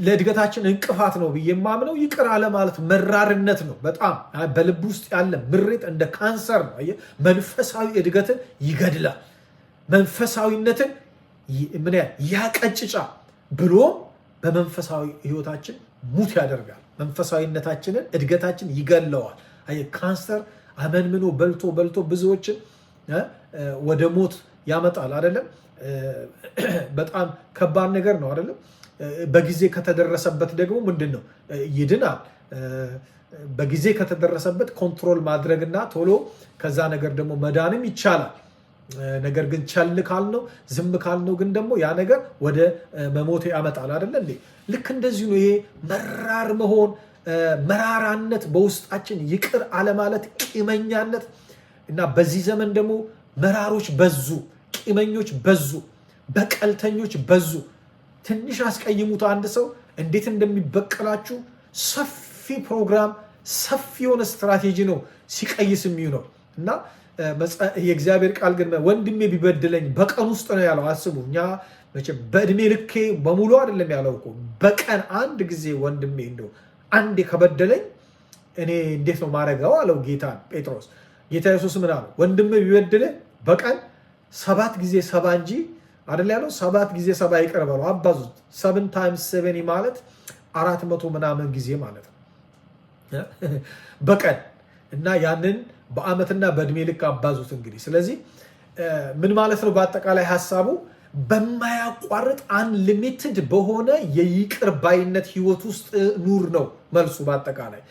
ለእድገታችን እንቅፋት ነው ብዬ የማምነው ይቅር አለ ማለት መራርነት ነው። በጣም በልብ ውስጥ ያለ ምሬት እንደ ካንሰር ነው። መንፈሳዊ እድገትን ይገድላል። መንፈሳዊነትን ምን ያቀጭጫ ብሎ በመንፈሳዊ ህይወታችን ሙት ያደርጋል። መንፈሳዊነታችንን እድገታችን ይገለዋል። ካንሰር አመንምኖ በልቶ ብዙዎችን ወደ ሞት ያመጣል አይደለም። በጣም ከባድ ነገር ነው አይደለም። በጊዜ ከተደረሰበት ደግሞ ምንድን ነው ይድናል። በጊዜ ከተደረሰበት ኮንትሮል ማድረግና ቶሎ ከዛ ነገር ደግሞ መዳንም ይቻላል። ነገር ግን ቸል ካልነው ዝም ካልነው ግን ደግሞ ያ ነገር ወደ መሞት ያመጣል አይደለ እንዴ? ልክ እንደዚህ ነው። ይሄ መራር መሆን፣ መራራነት በውስጣችን ይቅር አለማለት፣ ቂመኛነት እና በዚህ ዘመን ደግሞ መራሮች በዙ፣ ቂመኞች በዙ፣ በቀልተኞች በዙ። ትንሽ አስቀይሙት አንድ ሰው እንዴት እንደሚበቀላችሁ ሰፊ ፕሮግራም፣ ሰፊ የሆነ ስትራቴጂ ነው ሲቀይስ የሚሆነው እና የእግዚአብሔር ቃል ግን ወንድሜ ቢበድለኝ በቀን ውስጥ ነው ያለው። አስቡ። እኛ መቼም በእድሜ ልኬ በሙሉ አይደለም ያለው እኮ በቀን አንድ ጊዜ ወንድሜ እንደው አንዴ ከበደለኝ እኔ እንዴት ነው ማድረገው አለው ጌታ ጴጥሮስ። ጌታ ኢየሱስ ምን አለው? ወንድሜ ቢበድለኝ በቀን 7 ጊዜ 70 እንጂ አይደል ያለው? 7 ጊዜ 70 ይቅር በለው። አባዙት 7 times 70 ማለት 400 ምናምን ጊዜ ማለት ነው በቀን እና ያንን በአመትና በእድሜ ልክ አባዙት እንግዲህ። ስለዚህ ምን ማለት ነው? በአጠቃላይ ሀሳቡ በማያቋርጥ አንሊሚትድ በሆነ የይቅር ባይነት ህይወት ውስጥ ኑር ነው መልሱ በአጠቃላይ።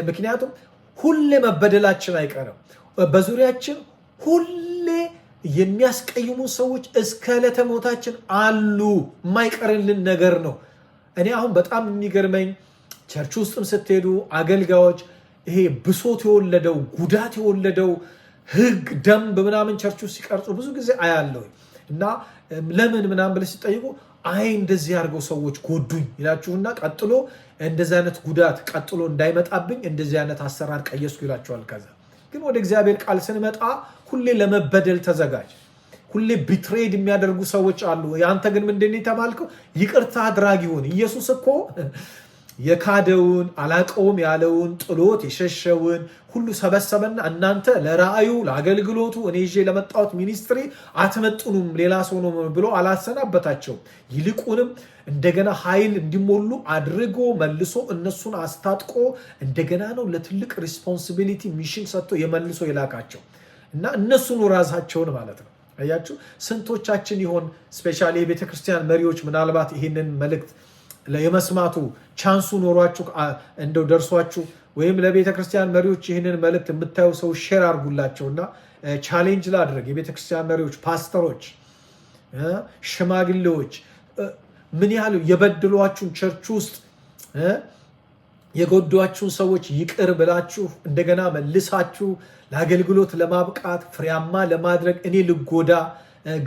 ምክንያቱም ሁሌ መበደላችን አይቀርም። በዙሪያችን ሁሌ የሚያስቀይሙ ሰዎች እስከ ዕለተ ሞታችን አሉ። የማይቀርልን ነገር ነው። እኔ አሁን በጣም የሚገርመኝ ቸርች ውስጥም ስትሄዱ አገልጋዮች ይሄ ብሶት የወለደው ጉዳት የወለደው ህግ ደንብ ምናምን ቸርች ውስጥ ሲቀርጹ ብዙ ጊዜ አያለው እና ለምን ምናምን ብለ ሲጠይቁ አይ እንደዚህ አድርገው ሰዎች ጎዱኝ ይላችሁና ቀጥሎ እንደዚህ አይነት ጉዳት ቀጥሎ እንዳይመጣብኝ እንደዚህ አይነት አሰራር ቀየስኩ ይላችኋል። ከዛ ግን ወደ እግዚአብሔር ቃል ስንመጣ ሁሌ ለመበደል ተዘጋጅ። ሁሌ ቢትሬድ የሚያደርጉ ሰዎች አሉ። ያንተ ግን ምንድን ነው የተባልከው? ይቅርታ አድራጊውን። ኢየሱስ እኮ የካደውን አላቀውም ያለውን ጥሎት የሸሸውን ሁሉ ሰበሰበና እናንተ ለራእዩ ለአገልግሎቱ እኔ ይዤ ለመጣሁት ሚኒስትሪ አትመጥኑም፣ ሌላ ሰው ነው ብሎ አላሰናበታቸውም። ይልቁንም እንደገና ኃይል እንዲሞሉ አድርጎ መልሶ እነሱን አስታጥቆ እንደገና ነው ለትልቅ ሪስፖንሲቢሊቲ ሚሽን ሰጥቶ የመልሶ የላካቸው እና እነሱን ራሳቸውን ማለት ነው። አያችሁ ስንቶቻችን ይሆን ስፔሻሊ የቤተክርስቲያን መሪዎች ምናልባት ይህንን መልእክት የመስማቱ ቻንሱ ኖሯችሁ እንደው ደርሷችሁ ወይም ለቤተ ክርስቲያን መሪዎች ይህንን መልእክት የምታዩ ሰው ሼር አድርጉላቸውና ቻሌንጅ ላድርግ። የቤተ ክርስቲያን መሪዎች፣ ፓስተሮች፣ ሽማግሌዎች ምን ያህል የበደሏችሁን ቸርች ውስጥ የጎዷችሁን ሰዎች ይቅር ብላችሁ እንደገና መልሳችሁ ለአገልግሎት ለማብቃት ፍሬያማ ለማድረግ እኔ ልጎዳ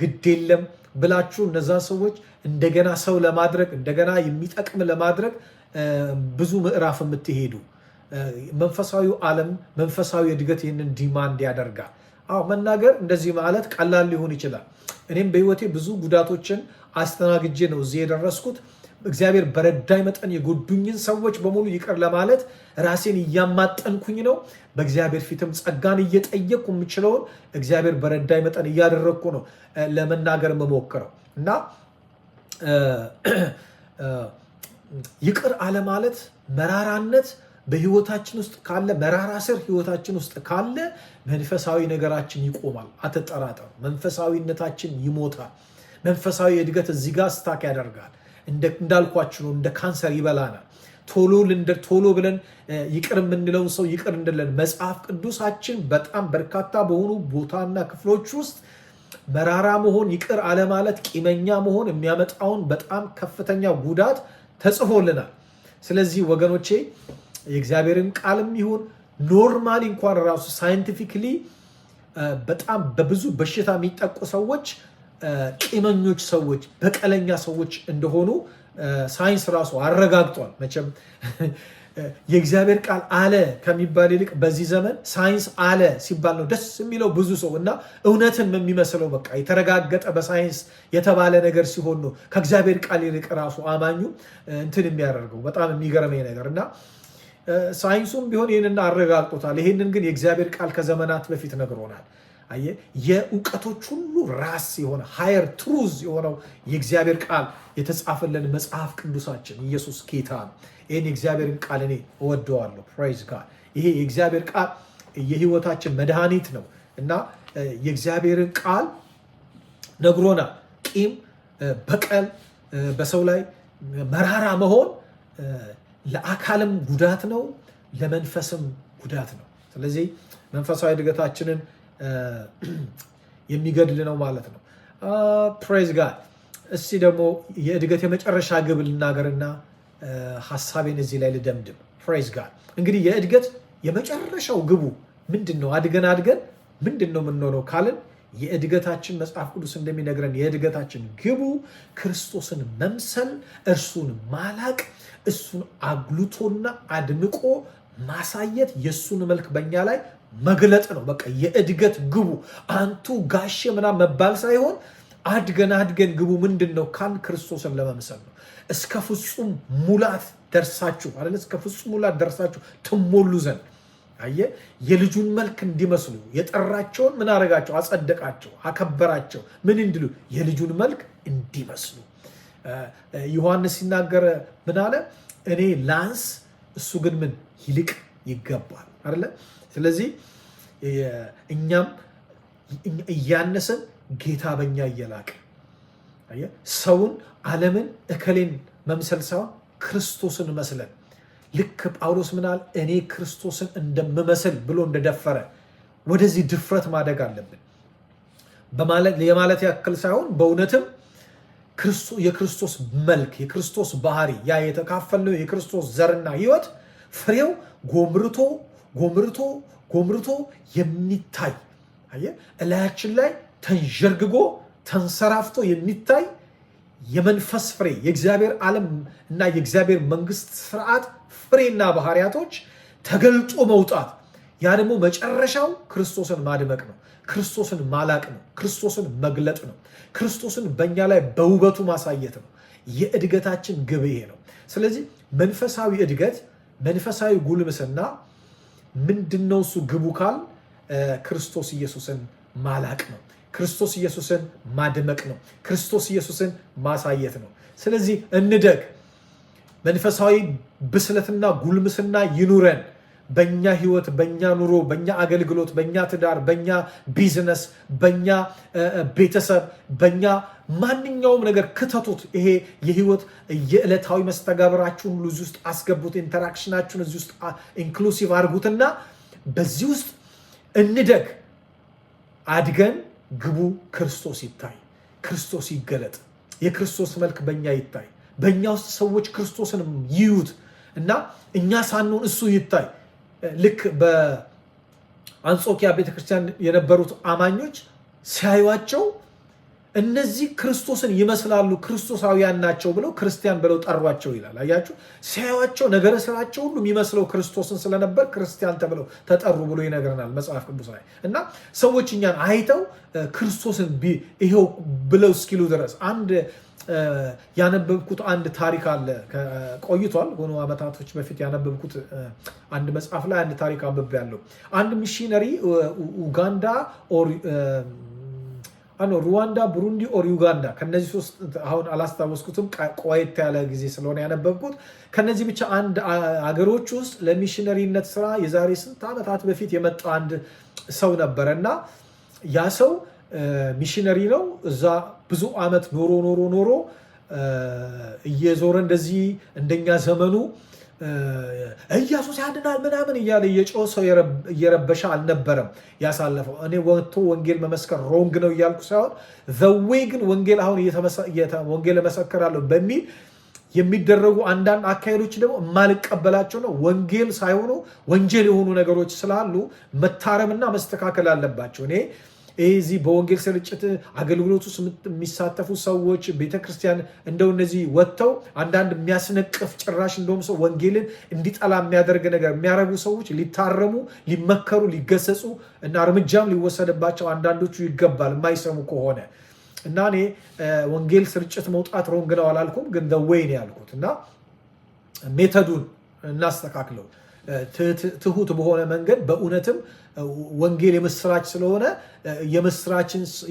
ግድ የለም ብላችሁ እነዛ ሰዎች እንደገና ሰው ለማድረግ እንደገና የሚጠቅም ለማድረግ ብዙ ምዕራፍ የምትሄዱ መንፈሳዊ ዓለም መንፈሳዊ እድገት ይህንን ዲማንድ ያደርጋል። አዎ መናገር እንደዚህ ማለት ቀላል ሊሆን ይችላል። እኔም በህይወቴ ብዙ ጉዳቶችን አስተናግጄ ነው እዚህ የደረስኩት። እግዚአብሔር በረዳይ መጠን የጎዱኝን ሰዎች በሙሉ ይቅር ለማለት ራሴን እያማጠንኩኝ ነው። በእግዚአብሔር ፊትም ጸጋን እየጠየቅኩ የምችለውን እግዚአብሔር በረዳይ መጠን እያደረግኩ ነው ለመናገር የምሞክረው እና ይቅር አለማለት መራራነት በህይወታችን ውስጥ ካለ መራራ ስር ህይወታችን ውስጥ ካለ መንፈሳዊ ነገራችን ይቆማል። አትጠራጠሩ። መንፈሳዊነታችን ይሞታል። መንፈሳዊ እድገት እዚህ ጋር ስታክ ያደርጋል። እንዳልኳችሁ ነው፣ እንደ ካንሰር ይበላናል። ቶሎ ብለን ይቅር የምንለውን ሰው ይቅር እንድለን መጽሐፍ ቅዱሳችን በጣም በርካታ በሆኑ ቦታና ክፍሎች ውስጥ መራራ መሆን ይቅር አለማለት ቂመኛ መሆን የሚያመጣውን በጣም ከፍተኛ ጉዳት ተጽፎልናል። ስለዚህ ወገኖቼ የእግዚአብሔርን ቃልም ይሁን ኖርማሊ እንኳን ራሱ ሳይንቲፊክሊ በጣም በብዙ በሽታ የሚጠቁ ሰዎች ቂመኞች ሰዎች በቀለኛ ሰዎች እንደሆኑ ሳይንስ ራሱ አረጋግጧል። መቼም የእግዚአብሔር ቃል አለ ከሚባል ይልቅ በዚህ ዘመን ሳይንስ አለ ሲባል ነው ደስ የሚለው ብዙ ሰው እና እውነትን የሚመስለው በቃ የተረጋገጠ በሳይንስ የተባለ ነገር ሲሆን ነው ከእግዚአብሔር ቃል ይልቅ ራሱ አማኙ እንትን የሚያደርገው። በጣም የሚገርመኝ ነገር እና ሳይንሱም ቢሆን ይህንን አረጋግጦታል። ይህንን ግን የእግዚአብሔር ቃል ከዘመናት በፊት ነግሮናል። አየህ፣ የእውቀቶች ሁሉ ራስ የሆነ ሃየር ትሩዝ የሆነው የእግዚአብሔር ቃል የተጻፈልን መጽሐፍ ቅዱሳችን ኢየሱስ ጌታ ነው። ይህን የእግዚአብሔርን ቃል እኔ እወደዋለሁ። ፕራይዝ ጋድ። ይሄ የእግዚአብሔር ቃል የህይወታችን መድኃኒት ነው እና የእግዚአብሔርን ቃል ነግሮናል። ቂም፣ በቀል፣ በሰው ላይ መራራ መሆን ለአካልም ጉዳት ነው፣ ለመንፈስም ጉዳት ነው። ስለዚህ መንፈሳዊ እድገታችንን የሚገድል ነው ማለት ነው። ፕሬዝ ጋድ። እስቲ ደግሞ የእድገት የመጨረሻ ግብ ልናገርና ሀሳቤን እዚህ ላይ ልደምድም። ፕሬዝ ጋድ። እንግዲህ የእድገት የመጨረሻው ግቡ ምንድን ነው? አድገን ምንድን ነው የምንሆነው ካልን የእድገታችን መጽሐፍ ቅዱስ እንደሚነግረን የእድገታችን ግቡ ክርስቶስን መምሰል፣ እርሱን ማላቅ፣ እሱን አጉልቶና አድምቆ ማሳየት፣ የእሱን መልክ በእኛ ላይ መግለጥ ነው። በቃ የእድገት ግቡ አንቱ ጋሼ ምናምን መባል ሳይሆን አድገን ግቡ ምንድን ነው ካል ክርስቶስን ለመምሰል ነው። እስከ ፍጹም ሙላት ደርሳችሁ አይደል? እስከ ፍጹም ሙላት ደርሳችሁ ትሞሉ ዘንድ አየህ፣ የልጁን መልክ እንዲመስሉ የጠራቸውን ምን አረጋቸው? አጸደቃቸው፣ አከበራቸው። ምን እንዲሉ? የልጁን መልክ እንዲመስሉ። ዮሐንስ ሲናገር ምን አለ? እኔ ላንስ እሱ ግን ምን ይልቅ ይገባል አይደለ? ስለዚህ እኛም እያነሰን ጌታ በእኛ እየላቀ ሰውን ዓለምን እከሌን መምሰል ሳይሆን ክርስቶስን መስለን ልክ ጳውሎስ ምናል እኔ ክርስቶስን እንደምመስል ብሎ እንደደፈረ ወደዚህ ድፍረት ማደግ አለብን የማለት ያክል ሳይሆን በእውነትም የክርስቶስ መልክ የክርስቶስ ባህሪ ያ የተካፈልነው የክርስቶስ ዘርና ህይወት ፍሬው ጎምርቶ የሚታይ እላያችን ላይ ተንዠርግጎ ተንሰራፍቶ የሚታይ የመንፈስ ፍሬ የእግዚአብሔር ዓለም እና የእግዚአብሔር መንግስት ስርዓት ፍሬና ባህሪያቶች ተገልጦ መውጣት። ያ ደግሞ መጨረሻው ክርስቶስን ማድመቅ ነው፣ ክርስቶስን ማላቅ ነው፣ ክርስቶስን መግለጥ ነው፣ ክርስቶስን በእኛ ላይ በውበቱ ማሳየት ነው። የእድገታችን ግብ ይሄ ነው። ስለዚህ መንፈሳዊ እድገት መንፈሳዊ ጉልምስና ምንድነው? እሱ ግቡ ካል ክርስቶስ ኢየሱስን ማላቅ ነው፣ ክርስቶስ ኢየሱስን ማድመቅ ነው፣ ክርስቶስ ኢየሱስን ማሳየት ነው። ስለዚህ እንደግ፣ መንፈሳዊ ብስለትና ጉልምስና ይኑረን። በእኛ ህይወት፣ በእኛ ኑሮ፣ በእኛ አገልግሎት፣ በእኛ ትዳር፣ በእኛ ቢዝነስ፣ በእኛ ቤተሰብ፣ በእኛ ማንኛውም ነገር ክተቱት። ይሄ የህይወት የዕለታዊ መስተጋብራችሁን ሁሉ እዚህ ውስጥ አስገቡት። ኢንተራክሽናችሁን እዚህ ውስጥ ኢንክሉሲቭ አድርጉትና በዚህ ውስጥ እንደግ። አድገን ግቡ ክርስቶስ ይታይ፣ ክርስቶስ ይገለጥ፣ የክርስቶስ መልክ በእኛ ይታይ፣ በእኛ ውስጥ ሰዎች ክርስቶስን ይዩት እና እኛ ሳንሆን እሱ ይታይ። ልክ በአንጾኪያ ቤተክርስቲያን የነበሩት አማኞች ሲያዩቸው እነዚህ ክርስቶስን ይመስላሉ፣ ክርስቶሳውያን ናቸው ብለው ክርስቲያን ብለው ጠሯቸው ይላል። አያችሁ፣ ሲያዩቸው ነገረ ስራቸው ሁሉ የሚመስለው ክርስቶስን ስለነበር ክርስቲያን ተብለው ተጠሩ ብሎ ይነግረናል መጽሐፍ ቅዱስ ላይ። እና ሰዎች እኛን አይተው ክርስቶስን ይሄው ብለው እስኪሉ ድረስ አንድ ያነበብኩት አንድ ታሪክ አለ። ቆይቷል፣ ሆኖ ዓመታቶች በፊት ያነበብኩት አንድ መጽሐፍ ላይ አንድ ታሪክ አንብቤያለሁ። አንድ ሚሽነሪ ኡጋንዳ ሩዋንዳ፣ ቡሩንዲ ኦር ዩጋንዳ ከነዚህ ሶስት አሁን አላስታወስኩትም፣ ቆየት ያለ ጊዜ ስለሆነ ያነበብኩት። ከነዚህ ብቻ አንድ አገሮች ውስጥ ለሚሽነሪነት ስራ የዛሬ ስንት ዓመታት በፊት የመጣ አንድ ሰው ነበረ እና ያ ሰው ሚሽነሪ ነው። እዛ ብዙ ዓመት ኖሮ እየዞረ እንደዚህ እንደኛ ዘመኑ ኢየሱስ ያድናል ምናምን እያለ የጮኸ ሰው እየረበሸ አልነበረም ያሳለፈው። እኔ ወጥቶ ወንጌል መመስከር ሮንግ ነው እያልኩ ሳይሆን ዘዌይ ግን ወንጌል አሁን ወንጌል እመሰክራለሁ በሚል የሚደረጉ አንዳንድ አካሄዶች ደግሞ የማልቀበላቸው ነው። ወንጌል ሳይሆኑ ወንጀል የሆኑ ነገሮች ስላሉ መታረምና መስተካከል አለባቸው። እኔ እዚህ በወንጌል ስርጭት አገልግሎት ውስጥ የሚሳተፉ ሰዎች ቤተክርስቲያን እንደው እነዚህ ወጥተው አንዳንድ የሚያስነቅፍ ጭራሽ እንደውም ሰው ወንጌልን እንዲጠላ የሚያደርግ ነገር የሚያረጉ ሰዎች ሊታረሙ፣ ሊመከሩ፣ ሊገሰጹ እና እርምጃም ሊወሰድባቸው አንዳንዶቹ ይገባል የማይሰሙ ከሆነ እና እኔ ወንጌል ስርጭት መውጣት ሮንግ ነው አላልኩም፣ ግን ወይ ነው ያልኩት እና ሜተዱን እናስተካክለው ትሁት በሆነ መንገድ በእውነትም ወንጌል የምስራች ስለሆነ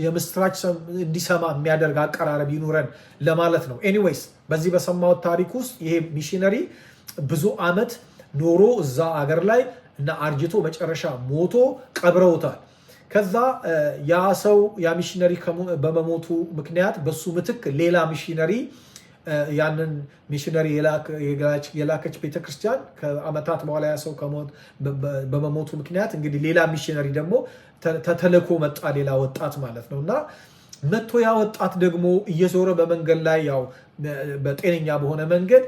የምስራች እንዲሰማ የሚያደርግ አቀራረብ ይኑረን ለማለት ነው። ኤኒዌይስ በዚህ በሰማሁት ታሪክ ውስጥ ይሄ ሚሽነሪ ብዙ ዓመት ኖሮ እዛ አገር ላይ እና አርጅቶ መጨረሻ ሞቶ ቀብረውታል። ከዛ ያ ሰው ያ ሚሽነሪ በመሞቱ ምክንያት በሱ ምትክ ሌላ ሚሽነሪ ያንን ሚሽነሪ የላከች ቤተክርስቲያን ከአመታት በኋላ ያ ሰው በመሞቱ ምክንያት እንግዲህ ሌላ ሚሽነሪ ደግሞ ተተልኮ መጣ፣ ሌላ ወጣት ማለት ነው። እና መጥቶ ያ ወጣት ደግሞ እየዞረ በመንገድ ላይ ያው በጤነኛ በሆነ መንገድ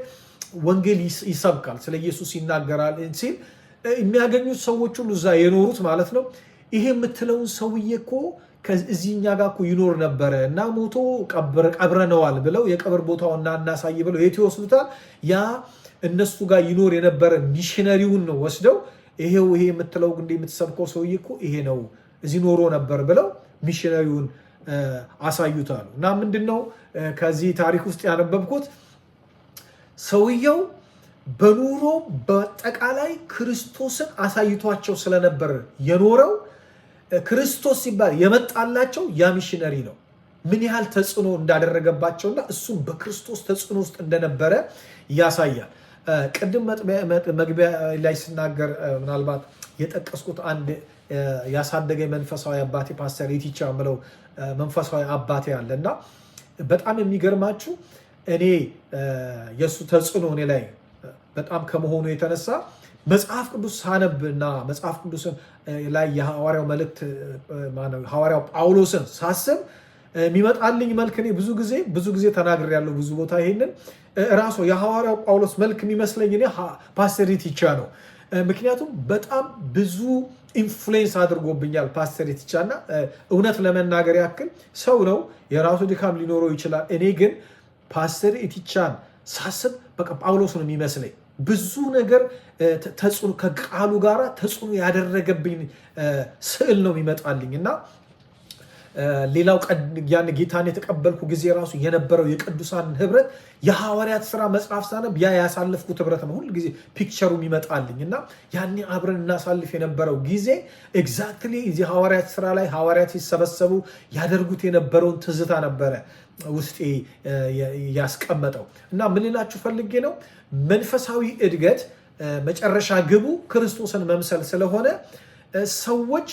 ወንጌል ይሰብካል፣ ስለ ኢየሱስ ይናገራል ሲል የሚያገኙት ሰዎች ሁሉ እዛ የኖሩት ማለት ነው ይሄ የምትለውን ሰውዬ እኮ ከዚህኛ ጋር እኮ ይኖር ነበረ እና ሞቶ ቀብረነዋል ብለው የቀብር ቦታውና እናሳይ ብለው የት ይወስዱታል? ያ እነሱ ጋር ይኖር የነበረ ሚሽነሪውን ነው ወስደው ይሄው ይሄ የምትለው እንደ የምትሰብከው ሰውዬ እኮ ይሄ ነው እዚህ ኖሮ ነበር ብለው ሚሽነሪውን አሳዩታሉ። እና ምንድነው ከዚህ ታሪክ ውስጥ ያነበብኩት ሰውየው በኑሮ በአጠቃላይ ክርስቶስን አሳይቷቸው ስለነበር የኖረው ክርስቶስ ሲባል የመጣላቸው ያ ሚሽነሪ ነው። ምን ያህል ተጽዕኖ እንዳደረገባቸውና እሱም በክርስቶስ ተጽዕኖ ውስጥ እንደነበረ ያሳያል። ቅድም መግቢያ ላይ ስናገር ምናልባት የጠቀስኩት አንድ ያሳደገኝ መንፈሳዊ አባቴ ፓስተር ኢቲቻ ምለው መንፈሳዊ አባቴ አለና በጣም የሚገርማችሁ እኔ የሱ ተጽዕኖ እኔ ላይ በጣም ከመሆኑ የተነሳ መጽሐፍ ቅዱስ ሳነብና መጽሐፍ ቅዱስ ላይ የሐዋርያው መልእክት ሐዋርያው ጳውሎስን ሳስብ የሚመጣልኝ መልክ እኔ ብዙ ጊዜ ተናግሬያለሁ ብዙ ቦታ ይሄንን ራሱ የሐዋርያው ጳውሎስ መልክ የሚመስለኝ እኔ ፓስተር ኢቲቻ ነው። ምክንያቱም በጣም ብዙ ኢንፍሉዌንስ አድርጎብኛል ፓስተር ኢቲቻና እውነት ለመናገር ያክል ሰው ነው የራሱ ድካም ሊኖረው ይችላል። እኔ ግን ፓስተር ኢቲቻን ሳስብ በቃ ጳውሎስ ነው የሚመስለኝ። ብዙ ነገር ተጽዕኖ ከቃሉ ጋር ተጽዕኖ ያደረገብኝ ስዕል ነው የሚመጣልኝ እና ሌላው ያን ጌታን የተቀበልኩ ጊዜ ራሱ የነበረው የቅዱሳን ህብረት የሐዋርያት ስራ መጽሐፍ ሳነብ ያ ያሳለፍኩት ህብረት ነው ሁሉ ጊዜ ፒክቸሩ የሚመጣልኝ እና ያኔ አብረን እናሳልፍ የነበረው ጊዜ ኤግዛክትሊ እዚህ ሐዋርያት ስራ ላይ ሐዋርያት ሲሰበሰቡ ያደርጉት የነበረውን ትዝታ ነበረ ውስጤ ያስቀመጠው። እና ምን ልላችሁ ፈልጌ ነው መንፈሳዊ እድገት መጨረሻ ግቡ ክርስቶስን መምሰል ስለሆነ ሰዎች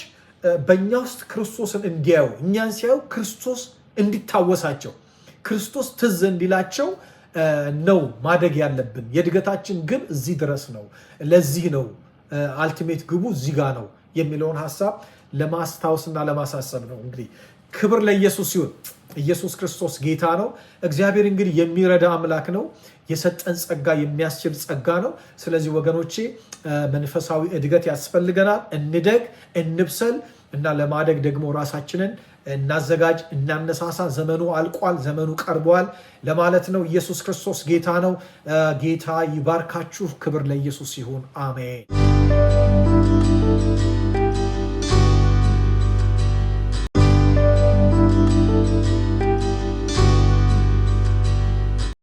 በእኛ ውስጥ ክርስቶስን እንዲያዩ እኛን ሲያዩ ክርስቶስ እንዲታወሳቸው ክርስቶስ ትዝ እንዲላቸው ነው ማደግ ያለብን። የእድገታችን ግብ እዚህ ድረስ ነው፣ ለዚህ ነው አልቲሜት ግቡ እዚህ ጋር ነው የሚለውን ሀሳብ ለማስታወስና ለማሳሰብ ነው። እንግዲህ ክብር ለኢየሱስ ይሁን። ኢየሱስ ክርስቶስ ጌታ ነው። እግዚአብሔር እንግዲህ የሚረዳ አምላክ ነው። የሰጠን ጸጋ የሚያስችል ጸጋ ነው። ስለዚህ ወገኖቼ መንፈሳዊ እድገት ያስፈልገናል። እንደግ፣ እንብሰል እና ለማደግ ደግሞ ራሳችንን እናዘጋጅ፣ እናነሳሳ። ዘመኑ አልቋል፣ ዘመኑ ቀርቧል ለማለት ነው። ኢየሱስ ክርስቶስ ጌታ ነው። ጌታ ይባርካችሁ። ክብር ለኢየሱስ ይሁን። አሜን።